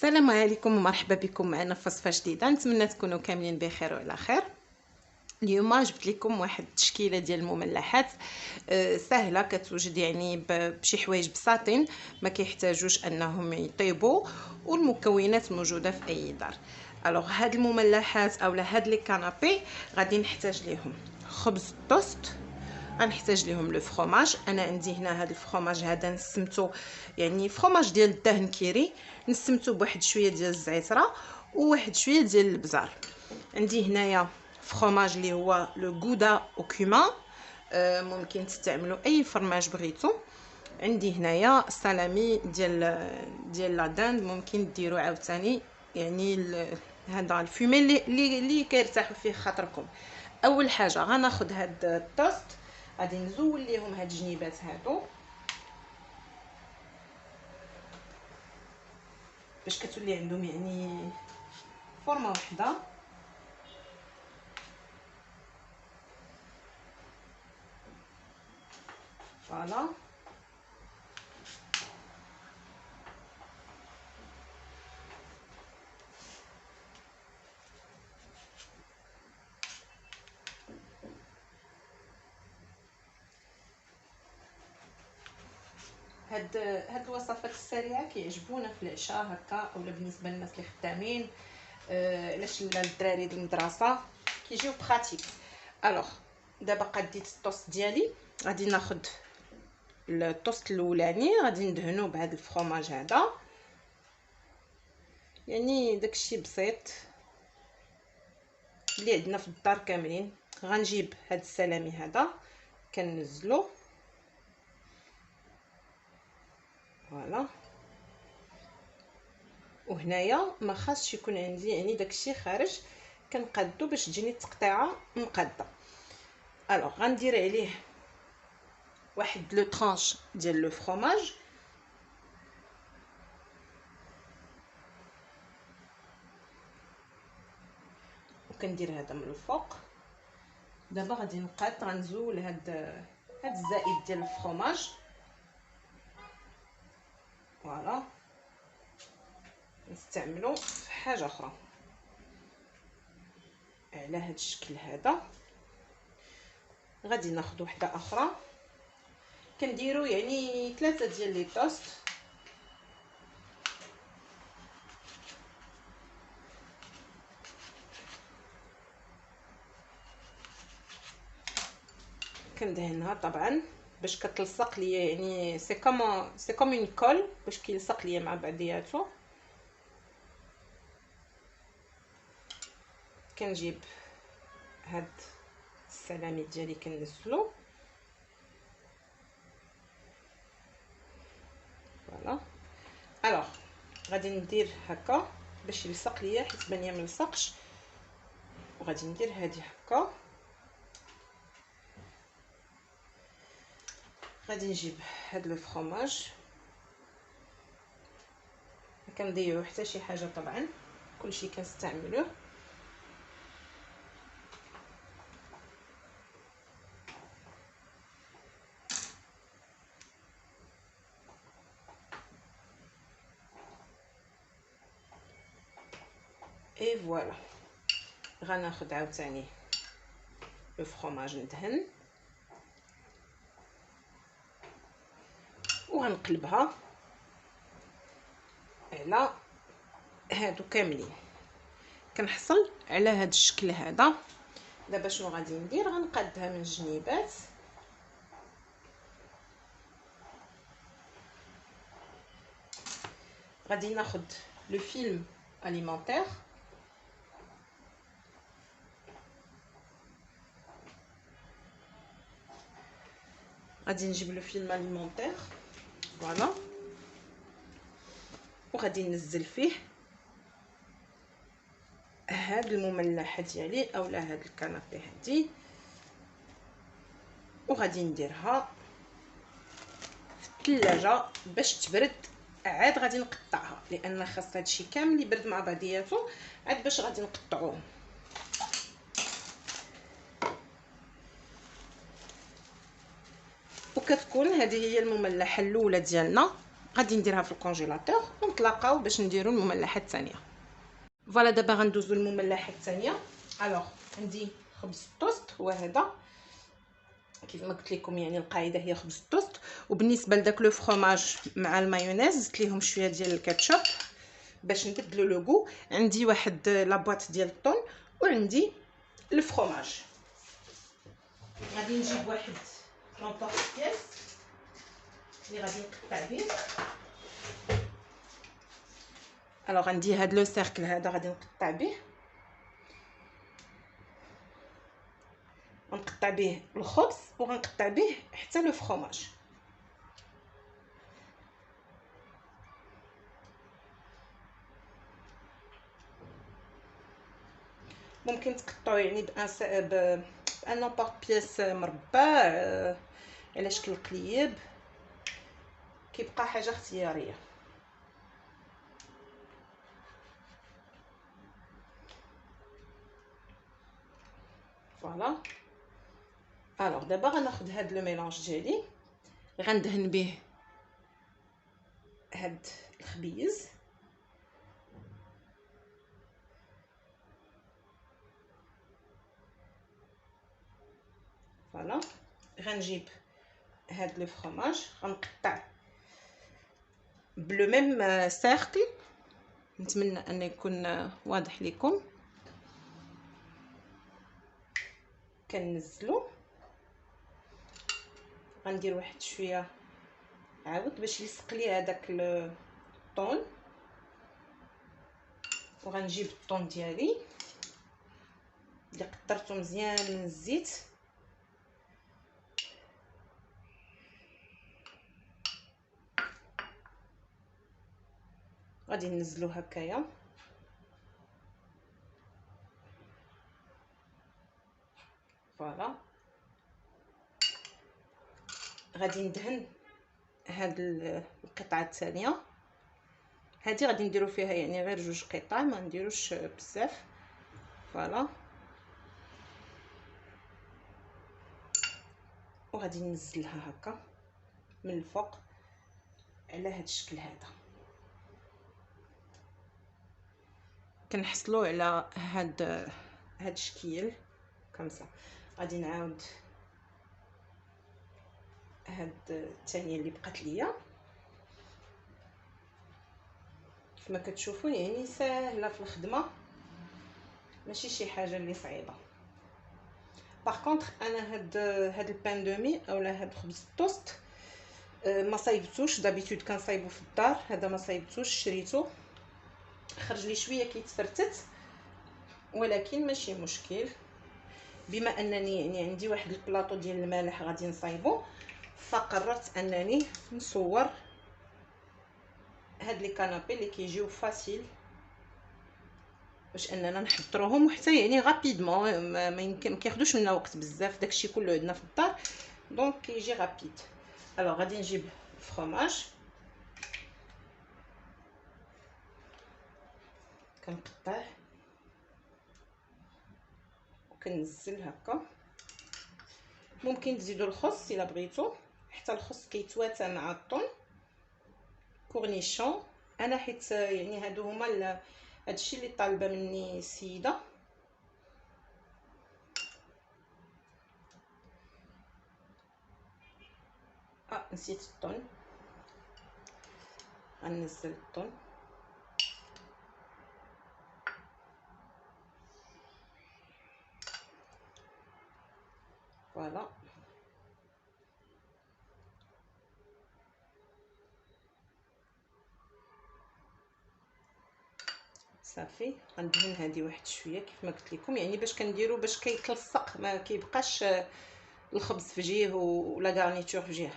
السلام عليكم ومرحبا بكم معنا في وصفه جديده. نتمنى تكونوا كاملين بخير وعلى خير. اليوم جبت لكم واحد التشكيله ديال المملحات سهله، كتوجد يعني بشي حوايج بساطين ما كيحتاجوش انهم يطيبوا، والمكونات موجوده في اي دار. الوغ هاد المملحات اولا هاد لي كانابي غادي نحتاج ليهم خبز توست، غنحتاج ليهم لو فروماج. انا عندي هنا هذا الفروماج هذا نسمتو يعني فروماج ديال الدهن كيري، نسمتو بواحد شويه ديال الزعتره وواحد شويه ديال البزار. عندي هنايا فروماج اللي هو لو غودا او كومان، ممكن تستعملوا اي فرماج بغيتو. عندي هنايا سلامي ديال لا داند، ممكن ديروا عاوتاني يعني هذا الفومي اللي كيرتاحوا فيه خاطركم. اول حاجه غناخذ هاد الطوست، غادي نزول ليهم هاد الجنيبات هادو باش كتولي عندهم يعني فورمه وحده. فوالا هاد الوصفات السريعه كيعجبونا في العشاء هكا، اولا بالنسبه للناس اللي خدامين، علاش لا الدراري ديال المدرسه كيجيو براتيك. الوغ دابا قديت الطوست ديالي، غادي ناخذ الطوست الاولاني غادي ندهنوه بهذا الفرomاج هذا، يعني داكشي بسيط اللي عندنا في الدار كاملين. غنجيب هذا السلامي هذا كنزلو فوالا، وهنايا ما خاصش يكون عندي يعني داكشي خارج، كنقادو باش تجيني التقطيعه مقاده. الوغ غندير عليه واحد لو طرانش ديال لو فرomاج، وكندير هذا من الفوق. دابا غادي نقاد، غنزول هاد الزائد ديال الفرomاج فوالا، نستعملو في حاجه اخرى على هاد الشكل هذا. غادي ناخذ وحده اخرى، كنديروا يعني 3 ديال لي توست، كندهنها طبعا باش كتلصق ليا، يعني سي كوم اون كول باش كيلصق ليا مع بعضياتو. كنجيب هاد السلامي ديالي كنزلو فوالا. الوغ غادي ندير هكا باش يلصق ليا، حيت بان ليا ملصقش، وغادي ندير هادي هكا. غادي نجيب هاد لو فرomاج، ما كنضيعو حتى شي حاجه طبعا، كلشي كنستعملوه. اي فوالا، غناخد عاوتاني لو فرomاج ندهن وغنقلبها على هادو كاملين، كنحصل على هاد الشكل هذا. دابا شنو غادي ندير؟ غنقادها من الجنيبات غادي ناخد لو فيلم اليمونتير، غادي نجيب لو فيلم اليمونتير فوالا، وغادي ننزل فيه هاد المملحه ديالي اولا هاد الكنابي هادي، وغادي نديرها في الثلاجه باش تبرد. عاد غادي نقطعها لان خاص هادشي كامل يبرد مع بعضياتو عاد باش غادي نقطعوه. وكتكون هذه هي المملحه الاولى ديالنا غادي نديرها في الكونجيلاتور ونتلاقاو باش نديرو المملحه الثانيه. فوالا دابا غندوزو للمملحه الثانيه. الوغ عندي خبز التوست هو هذا كيف ما قلت لكم، يعني القاعده هي خبز التوست. وبالنسبه لداك لو فروماج مع المايونيز زدت ليهم شويه ديال الكاتشوب باش نبدلو لو غو. عندي واحد لابواط ديال الطون وعندي الفروماج. غادي نجيب واحد لونطورط بياس اللي غادي نقطع به. الوغ عندي هاد لو سيركل هذا غادي نقطع به، غنقطع به الخبز وغنقطع به حتى لو فروماج. ممكن تقطعوا يعني بان نومبورط بياس مربع على شكل قليب، كيبقى حاجه اختياريه. فوالا. الوغ دابا غناخذ هاد لو ميلونج ديالي غندهن به هاد الخبيز. فوالا. غنجيب هاد لو فروماج غنقطع بلو ميم سيركل، نتمنى ان يكون واضح لكم. كنزلو غندير واحد شويه عاود باش يلصق لي هذاك الطون، وغنجيب الطون ديالي اللي قطرته مزيان من الزيت غادي ننزلو هكايا. فوالا. غادي ندهن هاد القطعه الثانيه هادي غادي نديرو فيها يعني غير جوج قطع، ما نديروش بزاف. فوالا. وغادي ننزلها هكا من الفوق على هاد الشكل هذا. كنحصلوا على هاد الشكل كمسا. غادي نعاود هاد الثانيه اللي بقات ليا. كما كتشوفوا يعني ساهله في الخدمه، ماشي شي حاجه اللي صعيبه. باغ كونطخ انا هاد البان دومي اولا هاد خبز التوست ما صايبتوش. دابيتود كنصايبو في الدار، هذا ما صايبتوش شريته، خرج لي شويه كيتفرتت، ولكن ماشي مشكل. بما انني يعني عندي واحد البلاطو ديال المالح غادي نصايبو، فقررت انني نصور هاد لي كانابي اللي كيجيو فاسيل باش اننا نحضروهم، وحتى يعني غابيدمون ما يمكن كياخذوش منا وقت بزاف، داكشي كله عندنا في الدار دونك كيجي غابيد. الوغ غادي نجيب الفرomاج كنقطع وكنزل هكا. ممكن تزيدوا الخس الا بغيتو، حتى الخس كيتواتى مع الطون. كورنيشون انا حيت يعني هادو هما هادشي اللي طالبه مني السيده. نسيت الطون، غنزل الطون. فوالا. صافي. غندهن هذه واحد شويه كيف ما قلت لكم، يعني باش كنديروا باش كيتلصق ما كيبقاش الخبز في جهه ولا غارنيتور في جهه.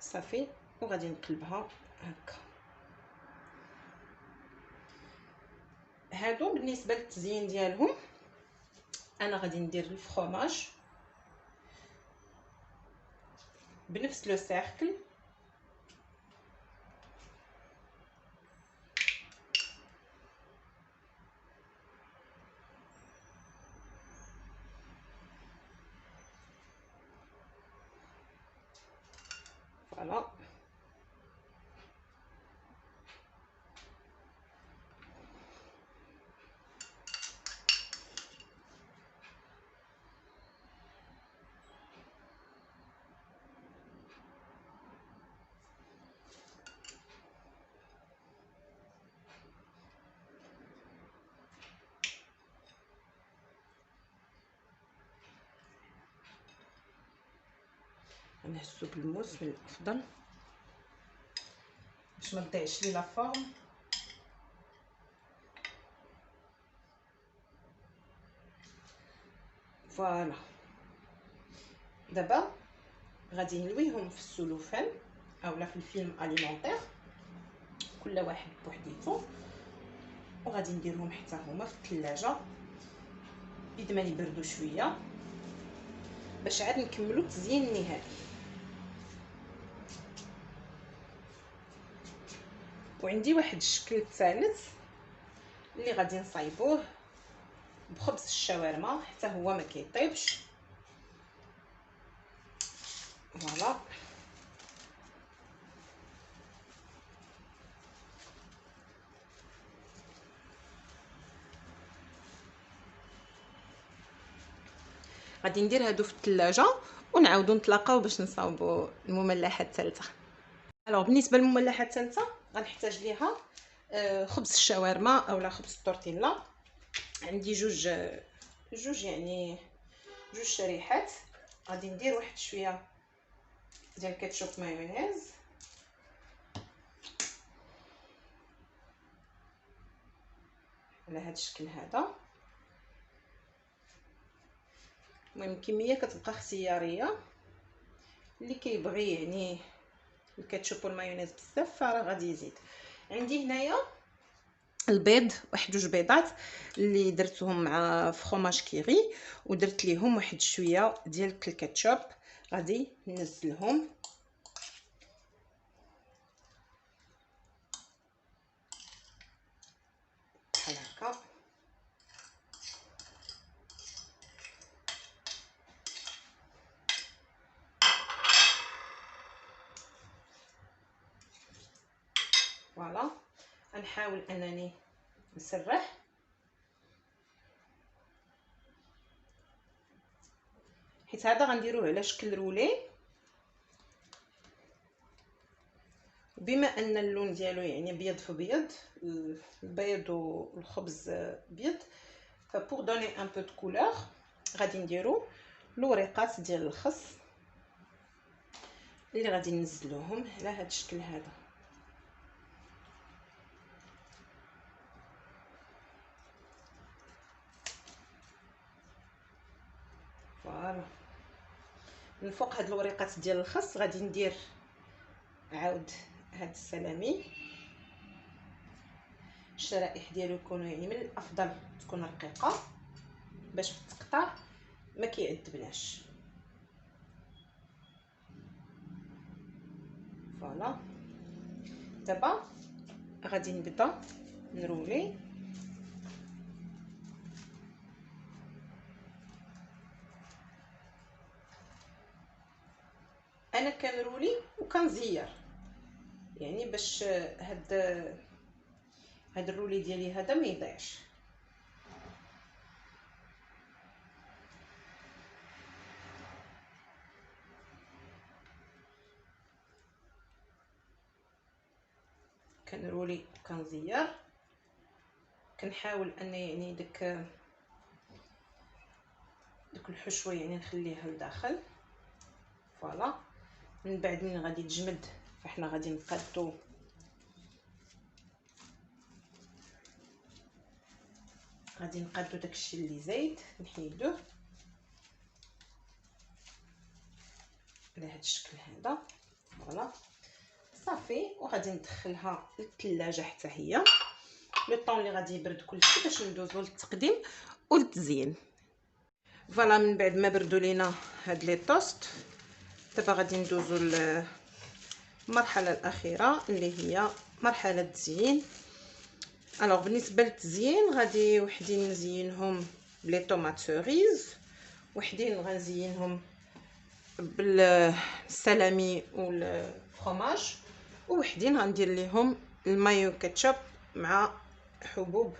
صافي. وغادي نقلبها هكا. هادو بالنسبه للتزيين ديالهم انا غادي ندير الفرomاج بنفس لو سيركل. فوالا. نهزو بالموس من الافضل باش ما تضيعش لي لا فورم. فوالا. دابا غادي نلويهم في السلوفان اولا في الفيلم اليمونطير، كل واحد بوحديتو، وغادي نديرهم حتى هما في الثلاجه بيد ما يبردوا شويه باش عاد نكملوا التزيين النهائي. وعندي واحد الشكل الثالث اللي غادي نصايبوه بخبز الشاورما حتى هو ما كيطيبش. فوالا. غادي ندير هادو في الثلاجه ونعاودو نتلاقاو باش نصاوبوا المملحه الثالثه. الوغ بالنسبه للمملحه الثالثه غنحتاج ليها خبز الشاورما اولا خبز التورتيلا. عندي جوج يعني جوج شريحات. غادي ندير واحد شويه ديال الكاتشوب مايونيز على هذا الشكل هذا. المهم الكميه كتبقى اختياريه، اللي كيبغي يعني الكاتشوب والمايونيز بزاف فراه غادي يزيد. عندي هنايا البيض، واحد جوج بيضات اللي درتهم مع فخوماج كيري، ودرت ليهم واحد شويه ديال الكاتشوب. غادي ننزلهم بحال هكا. فوالا. غنحاول انني نسرح حيت هذا غنديروه على شكل رولي، بما ان اللون ديالو يعني بيض في بيض، البيض والخبز بيض، فبور دوني ان بو دو كولور غادي نديرو الوريقات ديال الخس اللي غادي ننزلوهم على هذا الشكل هذا. فوالا. من فوق هاد الوريقات ديال الخس غادي ندير عاود هاد السلامي. الشرائح ديالو يكونوا يعني من الافضل تكون رقيقه باش في التقطاع ما كيعذبناش. فوالا. دابا غادي نبدا نرولي. انا كنرولي وكنزير يعني باش هاد الرولي ديالي هذا ما يضيعش. كنرولي وكنزير، كنحاول ان يعني داك الحشوه يعني نخليها لداخل. فوالا. من بعد من غادي تجمد فاحنا غادي نقادو داكشي اللي زايد نحيدوه على هذا الشكل هذا. فوالا صافي. وغادي ندخلها للثلاجه حتى هي لو طون اللي غادي يبرد كلشي باش ندوزو للتقديم والتزيين. فوالا. من بعد ما بردوا لينا هاد لي توست، دابا غادي ندوزو للمرحله الاخيره اللي هي مرحله التزيين. الوغ بالنسبه للتزيين غادي وحدين نزينهم بلي طوماط سوريز، وحدين غنزينهم بالسلامي فرomاج، ووحدين غندير ليهم المايو كاتشوب مع حبوب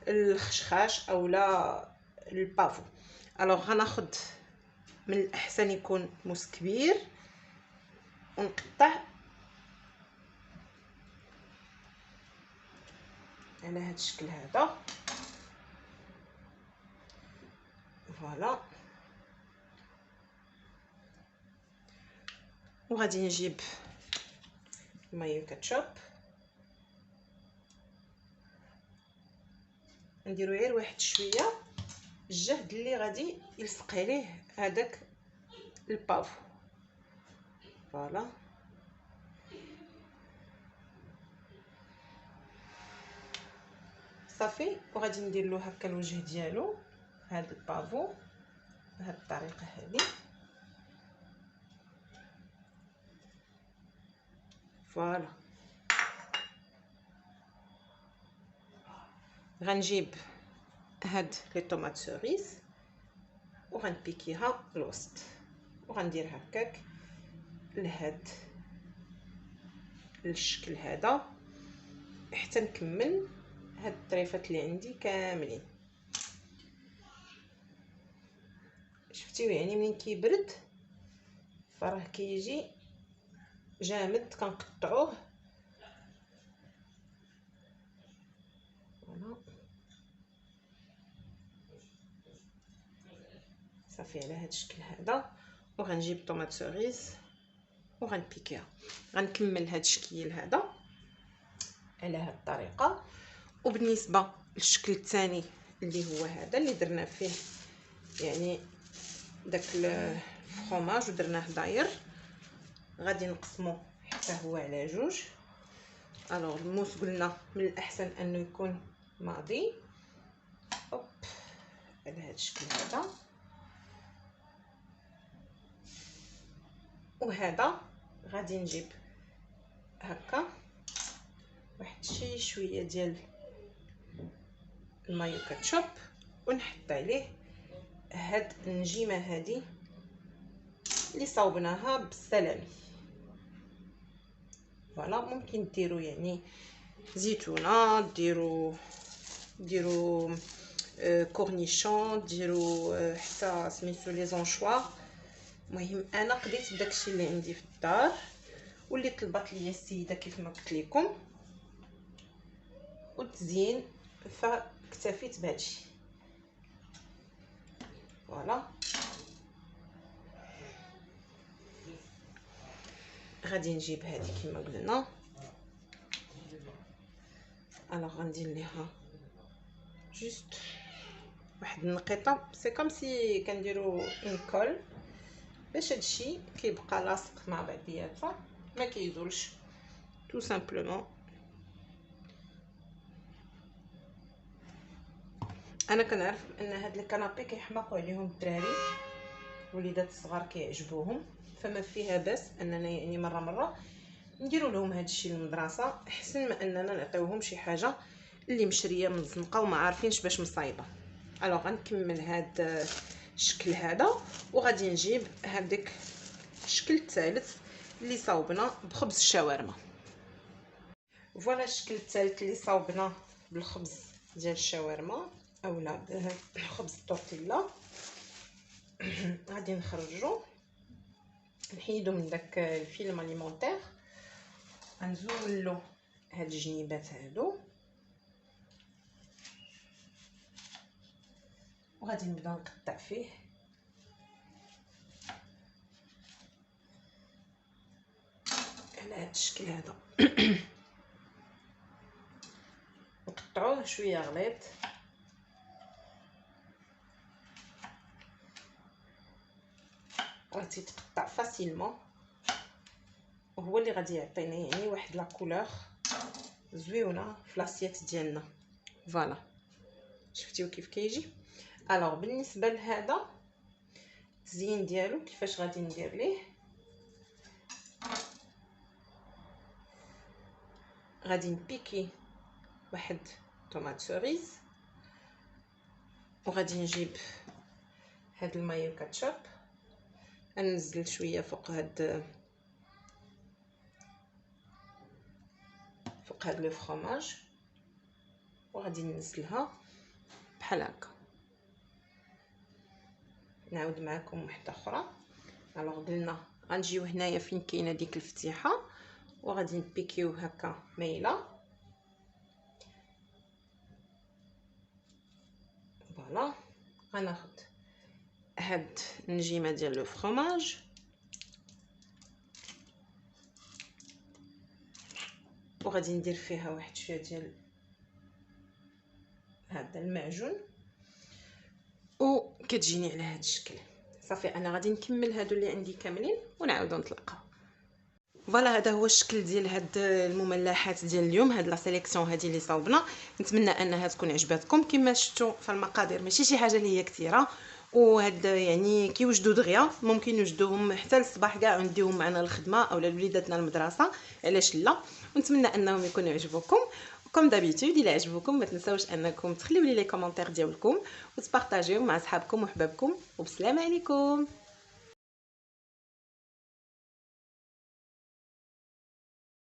الخشخاش اولا البافو. الوغ غناخد من الاحسن يكون موس كبير ونقطع على هذا الشكل هذا. فوالا، وغادي نجيب المايو كاتشوب نديرو غير واحد شويه الجهد اللي غادي يلصق عليه هذاك البافو. فوالا، صافي، وغادي ندير له هكا الوجه ديالو هذا البافو بهذه الطريقه هذه. فوالا، غنجيب هاد لي طوماط سوريس وغنبيكيها الوسط وغندير هكاك لهاد الشكل هذا حتى نكمل هاد الطريفات اللي عندي كاملين. شفتيو يعني منين كيبرد فراه كيجي جامد كنقطعوه. فوالا، صافي على هاد الشكل هذا. وغنجيب طوماط سوريس وغنبيكيها. غنكمل هاد الشكل هذا على هاد الطريقه. وبالنسبه للشكل الثاني اللي هو هذا اللي درنا فيه يعني داك الفرomاج ودرناه داير، غادي نقسمو حتى هو على جوج. الوغ الموس قلنا من الاحسن انه يكون ماضي. اوب على هذا الشكل هذا. وهذا غادي نجيب هكا واحد شويه ديال المايو كاتشوب ونحط عليه هاد النجيمه هذه اللي صاوبناها بالسلامي. فوالا، ممكن ديروا يعني زيتونه، ديروا كورنيشون، ديروا حتى سميتو لي زونشوا. المهم انا قضيت بداكشي اللي عندي في الدار واللي طلبات ليا السيده كيف ما قلت لكم، والتزيين فاكتفيت بهادشي. فوالا، غادي نجيب هذه كما قلنا. انا غندير ليها جوست واحد النقيطه، سي كوم سي كنديروا اون كول باش هادشي كيبقى لاصق مع بعضياته ما كيزولش تو سامبلومون. انا كنعرف ان هاد الكنابي كيحماقوا عليهم الدراري، وليدات الصغار كيعجبوهم، فما فيها باس اننا يعني مره نديروا لهم هادشي للمدرسه احسن ما اننا نعطيوهم شي حاجه اللي مشريه من الزنقه وما عارفينش باش مصايبه. الوغ غنكمل هاد الشكل هذا وغادي نجيب هذاك الشكل الثالث اللي صاوبنا بخبز الشاورما. فوالا الشكل الثالث اللي صاوبنا بالخبز ديال الشاورما اولا بخبز التورتيلا. غادي نخرجو نحيدو من داك الفيلم اليمونتير، غنزولو هاد الجنيبات هادو وغادي نبدا نقطع فيه على هاد الشكل هذا. نقطعوه شويه غليظ راه تيتقطع فاسيلمون، وهو اللي غادي يعطينا يعني واحد لا كولور زويونه في لاسيت ديالنا. فوالا، شفتيو كيف كيجي. الوغ بالنسبه لهذا التزيين ديالو كيفاش غادي ندير ليه، غادي نبيكي واحد طوماط سوريز وغادي نجيب هاد المايو كاتشوب، ننزل شويه فوق هاد فوق هاد لو فرomage وغادي ننزلها بحال هكا. نعاود معكم وحده اخرى. الوغ قلنا غنجيو هنايا فين كاينه ديك الفتيحه وغادي نبيكيو هكا مايله. فوالا غناخد هاد النجيمه ديال لو فرomage وغادي ندير فيها واحد شويه ديال هذا المعجون وكتجيني على هذا الشكل. صافي انا غادي نكمل هادو اللي عندي كاملين ونعاودو نتلاقاو. فوالا هذا هو الشكل ديال هاد المملحات ديال اليوم، هاد لا سيليكسيون هادي اللي صاوبنا. نتمنى انها تكون عجباتكم. كما شفتوا في المقادير ماشي شي حاجه اللي هي كثيره، وهاد يعني كيوجدوا دغيا، ممكن نوجدوهم حتى الصباح كاع ونديهم معنا للخدمه اولا لوليداتنا المدرسه، علاش لا. ونتمنى انهم يكونوا عجبوكم. كوم دابيتود الا عجبوكم ما تنساوش انكم تخليو لي كومونتير ديالكم وتبارطاجيو مع اصحابكم وحبابكم، وبسلام عليكم.